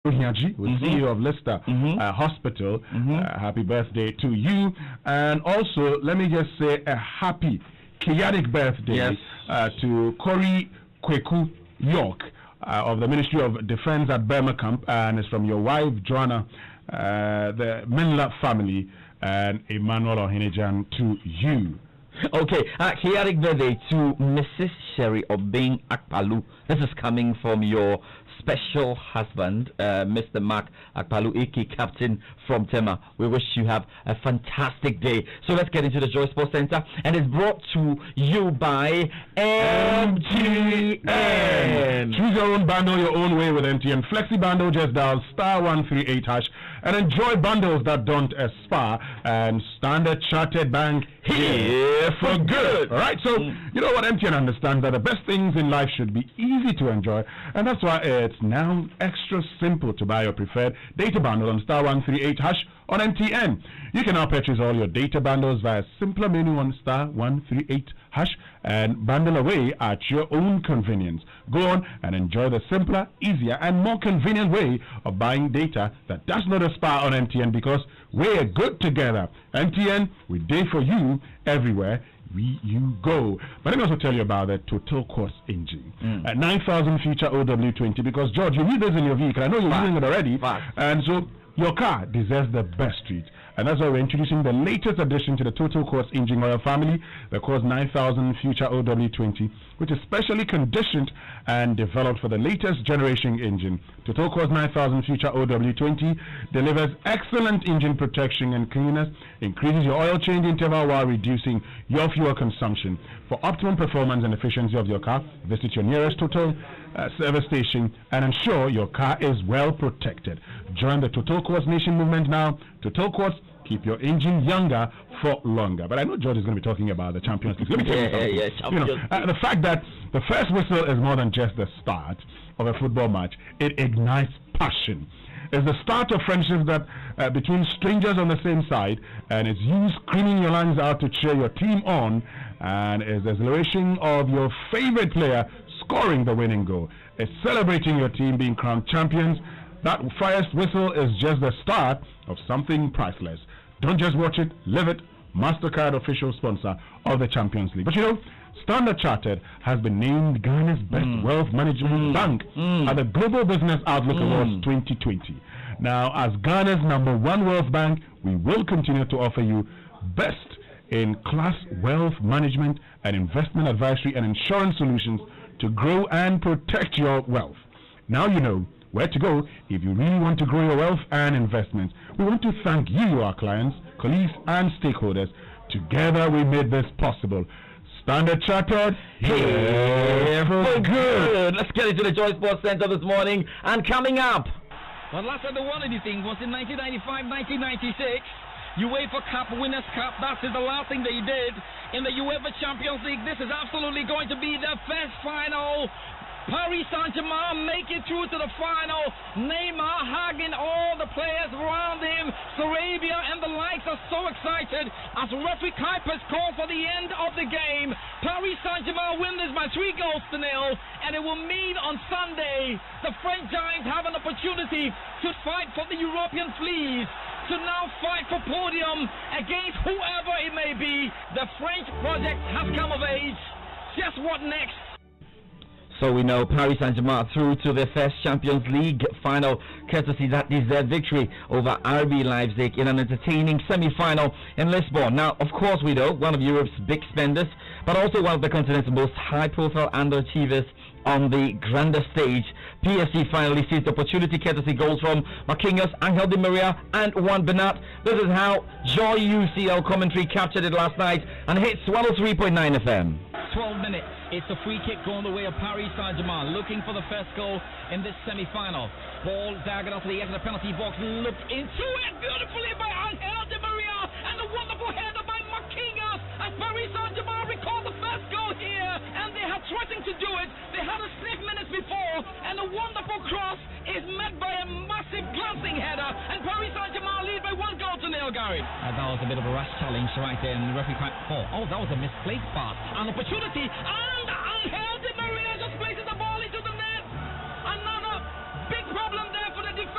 Hiaji, CEO of Leicester Hospital. Happy birthday to you. And also, let me just say a happy, chaotic birthday to Corey Kweku York of the Ministry of Defense at Birmingham, and it's from your wife, Joanna, the Menla family, and Emmanuel Ohinijan to you. Okay, chaotic birthday to Mrs. Sherry Obeng Akpalu. This is coming from your special husband, Mr. Mark Akpalu, AK Captain from Tema. We wish you have a fantastic day. So let's get into the Joysports Center, and it's brought to you by MTN. Choose your own bundle your own way with MTN. Flexi bundle, just dial *138# and enjoy bundles that don't expire. And Standard Chartered Bank here for good. All right, so you know what, MTN understands that the best things in life should be easy to enjoy, and that's why it's now extra simple to buy your preferred data bundle on *138# on MTN. You can now purchase all your data bundles via simpler menu on *138# and bundle away at your own convenience. Go on and enjoy the simpler, easier, and more convenient way of buying data that does not expire on MTN, because we're good together. MTN, we day for you everywhere you go. But let me also tell you about the Total Course engine. 9000 feature OW20, because George, you need this in your vehicle. I know you're using it already. And so your car deserves the best treat. And that's why we're introducing the latest addition to the Total Course engine oil family, the Course 9000 Future OW20, which is specially conditioned and developed for the latest generation engine. Total Course 9000 Future OW20 delivers excellent engine protection and cleanness, increases your oil change interval while reducing your fuel consumption. For optimum performance and efficiency of your car, visit your nearest Total service station and ensure your car is well protected. Join the Total Course Nation movement now. Total Course, keep your engine younger for longer. But I know George is going to be talking about the Champions League. Let me tell you something. The fact that the first whistle is more than just the start of a football match, it ignites passion. It's the start of friendships that between strangers on the same side, and it's you screaming your lungs out to cheer your team on, and it's the exhilaration of your favorite player scoring the winning goal. It's celebrating your team being crowned champions. That first whistle is just the start of something priceless. Don't just watch it, live it. MasterCard, official sponsor of the Champions League. But you know, Standard Chartered has been named Ghana's best wealth management bank at the Global Business Outlook Awards 2020. Now, as Ghana's #1 wealth bank, we will continue to offer you best in class wealth management and investment advisory and insurance solutions to grow and protect your wealth. Now you know where to go if you really want to grow your wealth and investments. We want to thank you, our clients, colleagues, and stakeholders. Together we made this possible. Standard Chartered, here for good. Let's get into the Joysports Center this morning. And coming up, well, last time they won anything was in 1995-1996. UEFA Cup, Winners' Cup, that is the last thing they did. In the UEFA Champions League, this is absolutely going to be the first final. Paris Saint-Germain make it through to the final. Neymar hugging all the players around him. Sarabia and the likes are so excited as referee Kuipers calls for the end of the game. Paris Saint-Germain win this by 3-0, and it will mean on Sunday the French Giants have an opportunity to fight for the European fleas, to now fight for podium against whoever it may be. The French project has come of age. Just what next? So we know Paris Saint-Germain through to the first Champions League final, courtesy that deserved victory over RB Leipzig in an entertaining semi-final in Lisbon. Now, of course, we know one of Europe's big spenders, but also one of the continent's most high-profile underachievers on the grander stage. PSG finally seized the opportunity, courtesy goals from Marquinhos, Angel Di Maria, and Juan Bernat. This is how Joy UCL commentary captured it last night and hits 103.9 FM. 12 minutes. It's a free kick going the way of Paris Saint-Germain, looking for the first goal in this semi-final. Ball diagonal to the edge of the penalty box, looked into it beautifully by Angel Di Maria, and a wonderful header by Marquinhos as Paris Saint-Germain recalled the first goal here, and they had threatened to do it. They had a sniff minutes before, and a wonderful cross is met by a massive glancing header, and Paris Saint-Germain lead by 1-0, Gary. That was a bit of a rash challenge right there, and the referee quite that was a misplaced pass. An opportunity, and Angel Di Maria just places the ball into the net. Another big problem there for the defense.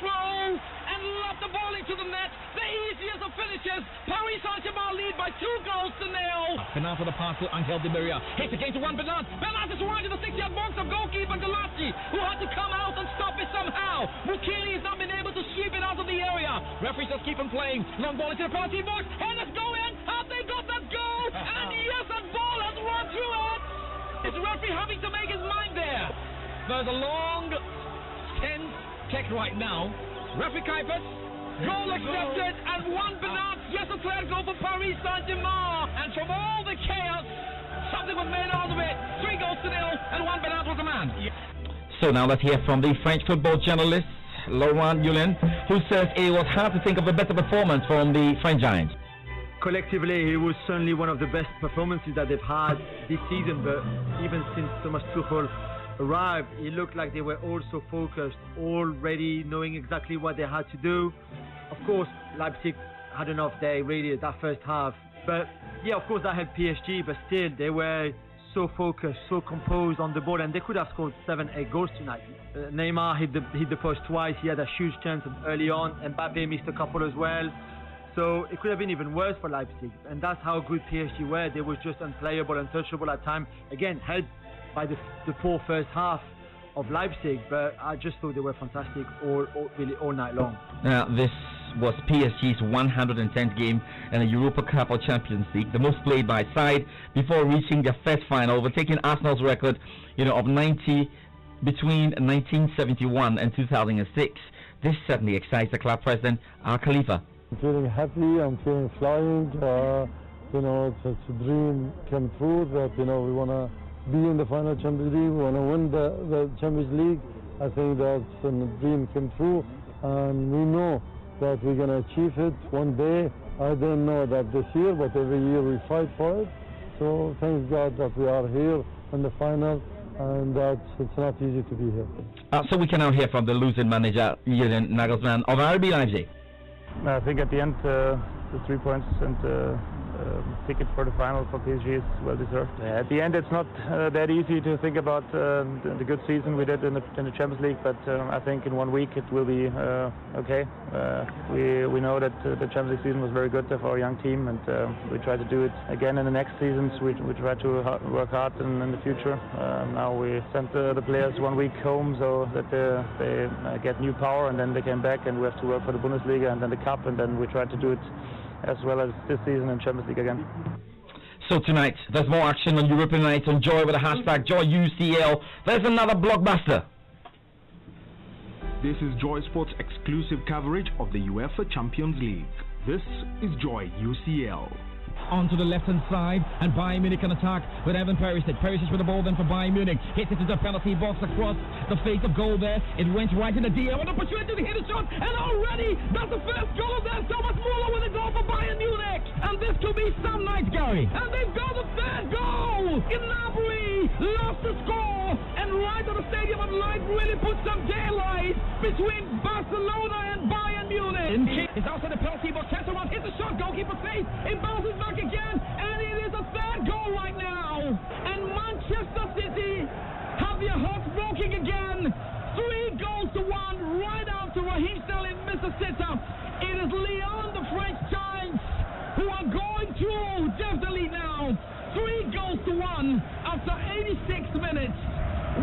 throw and lob the ball into the net. The easiest of finishes. Paris Saint-Germain lead by 2-0. Bernard for the pass to Angel Di Maria. Hits again to one Bernard. Bernard is right in the 6-yard box of goalkeeper Galazzi, who had to come out and stop it somehow. Mukeli has not been able to sweep it out of the area. Referees just keep on playing. Long ball into the penalty box. And it's going. Have they got that goal? And yes, that ball has run through it. Is referee having to make his mind there? There's a long, tense check right now. Referee Kuipers, goal accepted, and one Bernard just a clear goal for Paris Saint-Germain. And from all the chaos, something was made out of it. 3-0, and one Bernard was the man. So now let's hear from the French football journalist Laurent Julien, who says it was hard to think of a better performance from the French Giants. Collectively, it was certainly one of the best performances that they've had this season, but even since Thomas Tuchel arrived, it looked like they were all so focused, all ready, knowing exactly what they had to do. Of course, Leipzig had an off day really that first half, but yeah, of course that helped PSG, but still they were so focused, so composed on the ball, and they could have scored 7-8 goals tonight. Neymar hit the post twice. He had a huge chance early on. Mbappe missed a couple as well. So it could have been even worse for Leipzig, and that's how good PSG were. They were just unplayable, untouchable at times. Again, helped by the poor first half of Leipzig, but I just thought they were fantastic really all night long. Now, this was PSG's 110th game in the Europa Cup or Champions League, the most played by side before reaching their first final, overtaking Arsenal's record, of 90 between 1971 and 2006. This certainly excites the club president, Al Khalifa. I'm feeling happy, I'm feeling flying, it's a dream come true that, we want to be in the final Champions League, we want to win the Champions League. I think that's a dream come true, and we know that we're going to achieve it one day. I don't know that this year, but every year we fight for it. So thank God that we are here in the final, and that it's not easy to be here. So we can now hear from the losing manager, Julian Nagelsmann of RB Leipzig. I think at the end, the 3 points and ticket for the final for PSG is well deserved. At the end, it's not that easy to think about the good season we did in the Champions League, but I think in 1 week it will be okay. We know that the Champions League season was very good for our young team, and we try to do it again in the next seasons. We try to work hard in the future. Now we sent the players 1 week home so that they get new power, and then they came back, and we have to work for the Bundesliga and then the Cup, and then we try to do it as well as this season in Champions League again. So tonight, there's more action on European nights on Joy with the hashtag JoyUCL. There's another blockbuster. This is Joysports exclusive coverage of the UEFA Champions League. This is Joy UCL. Onto the left-hand side, and Bayern Munich can attack with Evan Perisic. Perisic with the ball then for Bayern Munich. Hits it to the penalty box across the face of goal there. It went right in the DM. What an opportunity to hit a shot, and already that's the first goal of that. Thomas Muller with a goal for Bayern Munich. And this could be some night, Gary. And they've got the third goal. Gnabry lost the score, and right on the Stadium of Light really put some daylight between Barcelona and Bayern Munich. It's outside the penalty box. Chance around, hits a shot, goalkeeper safe. It bounces back again, and it is a third goal right now. And Manchester City have their hearts broken again. 3-1 right after Raheem Sterling missed a sitter. It is Lyon, the French Giants, who are going through definitely now. 3-1 after 86 minutes.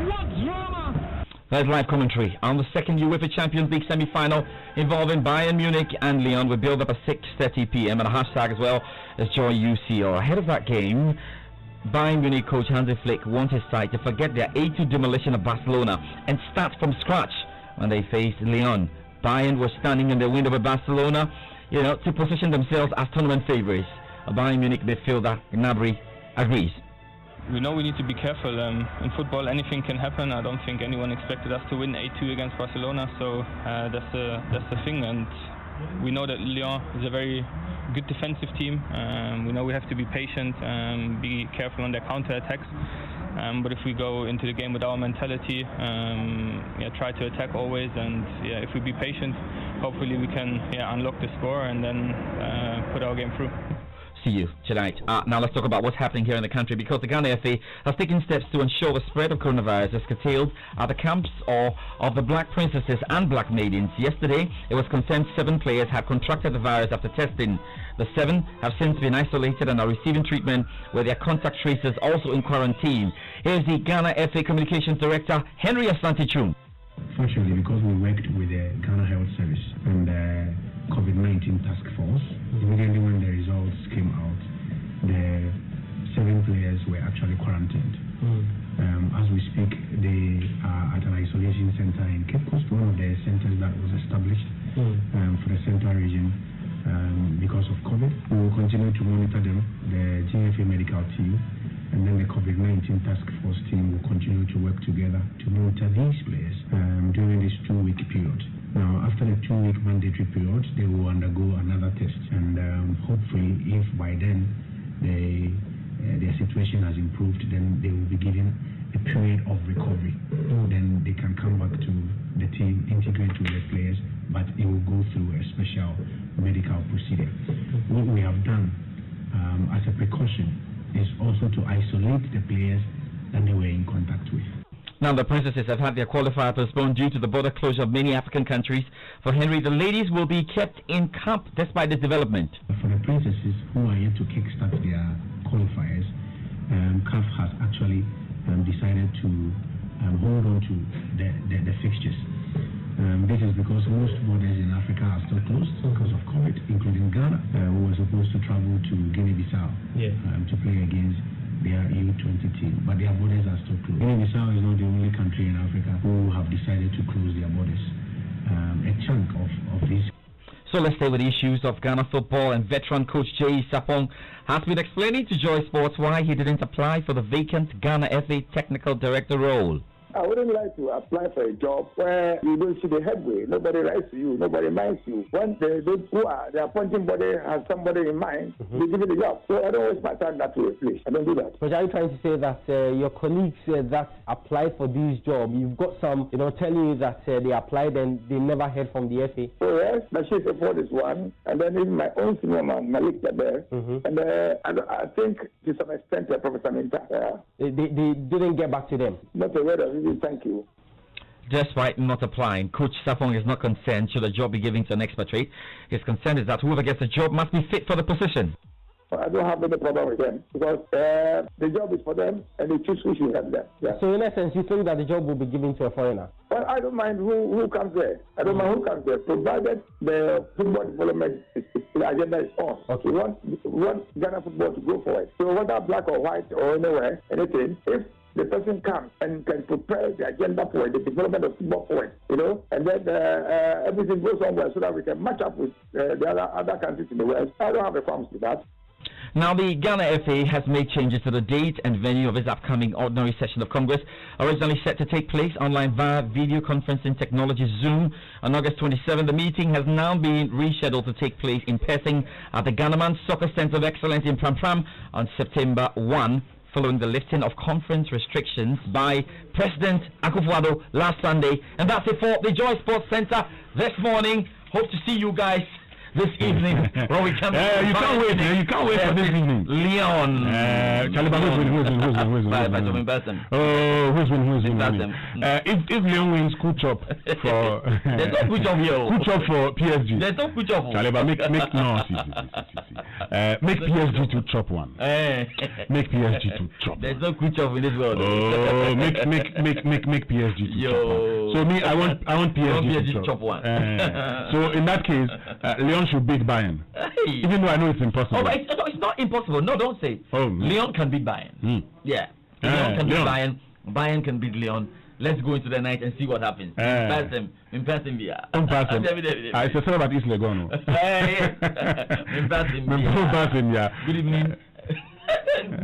What drama! There's live commentary on the second UEFA Champions League semi-final involving Bayern Munich and Lyon. We build up at 6:30 p.m. and a hashtag as well as JoyUCL. Ahead of that game, Bayern Munich coach Hansi Flick wants his side to forget their 8-2 demolition of Barcelona and start from scratch when they faced Lyon. Bayern was standing in the window with Barcelona, to position themselves as tournament favourites. Bayern Munich midfielder Gnabry agrees. We know we need to be careful. In football, anything can happen. I don't think anyone expected us to win 8-2 against Barcelona, so that's the thing. And we know that Lyon is a very good defensive team. We know we have to be patient, be careful on their counter-attacks. But if we go into the game with our mentality, try to attack always, and if we be patient, hopefully we can unlock the score and then put our game through. see you tonight. Now let's talk about what's happening here in the country, because the Ghana FA has taken steps to ensure the spread of coronavirus is curtailed at the camps of the Black Princesses and Black Maidens. Yesterday, it was confirmed 7 players had contracted the virus after testing. The 7 have since been isolated and are receiving treatment, with their contact tracers also in quarantine. Here's the Ghana FA Communications Director, Henry Asante-Chum. Fortunately, because we worked with the Ghana Health Service and the COVID-19 task force, immediately when the results came out, the 7 players were actually quarantined. As we speak, they are at an isolation center in Cape Coast, one of the centers that was established for the central region because of COVID. We will continue to monitor them, the GFA medical team, and then the COVID-19 task force team will continue to work together to monitor these players during this 2-week period. Now, after the 2-week mandatory period, they will undergo another test, and hopefully, if by then their situation has improved, then they will be given a period of recovery. Then they can come back to the team, integrate with the players, but it will go through a special medical procedure. What we have done as a precaution is also to isolate the players that they were in contact with. Now, the Princesses have had their qualifier postponed due to the border closure of many African countries. For Henry, the ladies will be kept in camp despite this development. For the Princesses who are yet to kickstart their qualifiers, CAF has actually decided to hold on to the fixtures. This is because most borders in Africa are still closed because of COVID, including Ghana, who was supposed to travel to Guinea-Bissau to play against their U20 team, but their borders are still closed. Guinea-Bissau is not the only country in Africa who have decided to close their borders. A chunk of this. So let's stay with the issues of Ghana football, and veteran coach Jay Sapong has been explaining to Joy Sports why he didn't apply for the vacant Ghana FA technical director role. I wouldn't like to apply for a job where you don't see the headway. Nobody writes to you. Nobody minds you. When the appointing body has somebody in mind, they give you the job. So I don't waste my time that way, please. I don't do that. But are you trying to say that your colleagues that apply for this job, you've got some, telling you that they applied and they never heard from the FA? So yes, the chief report is one, and then even my own senior man, Malik there, and I think to some extent Professor Minta. They didn't get back to them? Not aware of it. Thank you. Despite not applying, Coach Sapong is not concerned should a job be given to an expatriate. His concern is that whoever gets the job must be fit for the position. I don't have any problem with them because the job is for them and they choose who should have them. Yeah. So in essence, you think that the job will be given to a foreigner? Well, I don't mind who comes there. I don't mind who comes there, provided the football development the agenda is on. Okay. We want Ghana football to go forward. So whether black or white or anywhere, anything, if the person comes and can prepare the agenda for the development of football forward, and then everything goes on well so that we can match up with the other countries in the West. I don't have a problem with that. Now, the Ghana FA has made changes to the date and venue of its upcoming ordinary session of Congress, originally set to take place online via video conferencing technology Zoom on August 27. The meeting has now been rescheduled to take place in person at the Ghanaman Soccer Center of Excellence in Pram Pram on September 1. Following the lifting of conference restrictions by President Akufo-Addo last Sunday. And that's it for the Joysports Center this morning. Hope to see you guys this evening. Well, we can. You can't wait. You can't wait for this evening. Leon. Who's winning? If Leon wins, good job for. There's no good job here. Good job for PSG. There's no good job. Make PSG to chop one. Make PSG to chop. There's no good job in this world. Oh, make PSG to chop one. So me, I want PSG to chop one. So in that case, Leon should beat Bayern. Even though I know it's impossible. Oh, but it's not impossible. No, don't say. Leon can beat Bayern. Yeah. Leon can beat Bayern. Bayern can beat Leon. Let's go into the night and see what happens. Pass him. It's a story about East Legon. Good evening.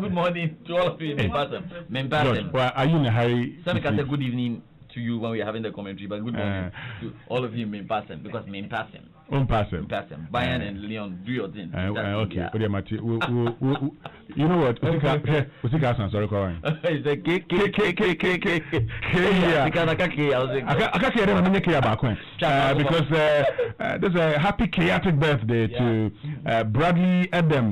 Good morning to all of you. Well, are you in a hurry? Some can say good evening to you when we are having the commentary, but good morning to all of you in person, because in person. Bayern and Leon, do your thing. Okay. You know what? Usika sorry, Koran. It's a because there's a happy chaotic birthday to Bradley Edem.